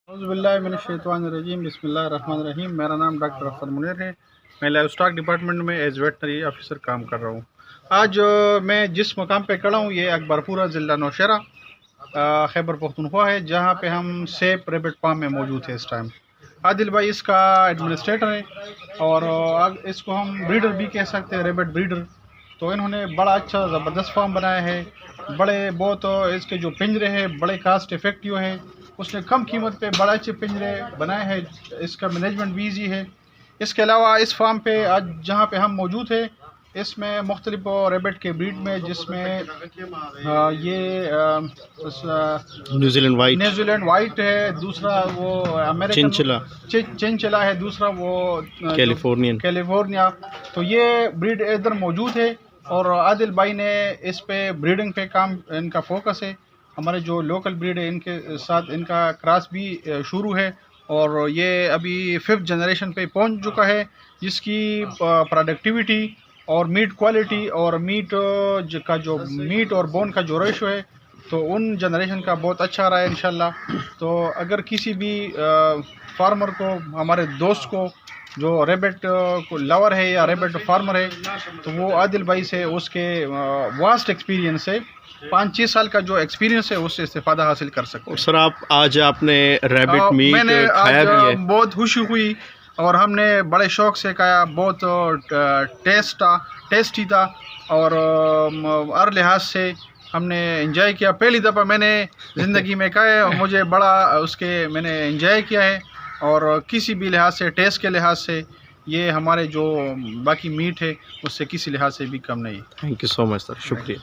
औज़ुबिल्लाहिमिनश्शैतानिर्रजीम बिस्मिल्लाहिर्रहमानिर्रहीम। मेरा नाम डॉक्टर अख्तर मुनीर है। मैं लाइव स्टॉक डिपार्टमेंट में एज वेटनरी ऑफिसर काम कर रहा हूँ। आज मैं जिस मकाम पे खड़ा हूँ ये अकबरपुरा ज़िला नौशहरा खैबर पख्तूनख्वा है, जहाँ पे हम सेप रेबिट फार्म में मौजूद है। इस टाइम आदिल भाई इसका एडमिनिस्ट्रेटर है और इसको हम ब्रीडर भी कह सकते हैं, रेबिट ब्रीडर। तो इन्होंने बड़ा अच्छा ज़बरदस्त फार्म बनाया है। बड़े बहुत इसके जो पिंजरे हैं बड़े कास्ट इफ़ेक्टिव है। उसने कम कीमत पे बड़ा अच्छे पिंजरे बनाए हैं। इसका मैनेजमेंट भी ईजी है। इसके अलावा इस फार्म पे आज जहाँ पे हम मौजूद है इसमें मुख्तलिफ रेबिट के ब्रीड में, जिसमें ये न्यूजीलैंड वाइट है, दूसरा वो अमेरिकन चिंचिला है, दूसरा वो कैलिफोर्निया। तो ये ब्रीड इधर मौजूद है और आदिल भाई ने इस पे ब्रीडिंग पे काम इनका फोकस है। हमारे जो लोकल ब्रीड है इनके साथ इनका क्रॉस भी शुरू है और ये अभी 5th जनरेशन पे पहुंच चुका है, जिसकी प्रोडक्टिविटी और मीट क्वालिटी और मीट और बोन का जो रेशो है तो उन जनरेशन का बहुत अच्छा रहा है इंशाल्लाह। तो अगर किसी भी फार्मर को, हमारे दोस्त को जो रेबिट को लवर है या रेबिट फार्मर है, तो वो आदिल भाई से उसके वास्ट एक्सपीरियंस से 5-6 साल का जो एक्सपीरियंस है उससे इस्तेफादा हासिल कर सकते हैं। सर आज आपने रैबिट मीट मैंने खाया आज भी है? बहुत खुशी हुई और हमने बड़े शौक से खाया। बहुत टेस्टी था और हर लिहाज से हमने एंजॉय किया। पहली दफ़ा मैंने ज़िंदगी में खाया और मुझे बड़ा मैंने एंजॉय किया है। और किसी भी लिहाज से, टेस्ट के लिहाज से, ये हमारे जो बाकी मीट है उससे किसी लिहाज से भी कम नहीं है। Thank you so much sir, शुक्रिया।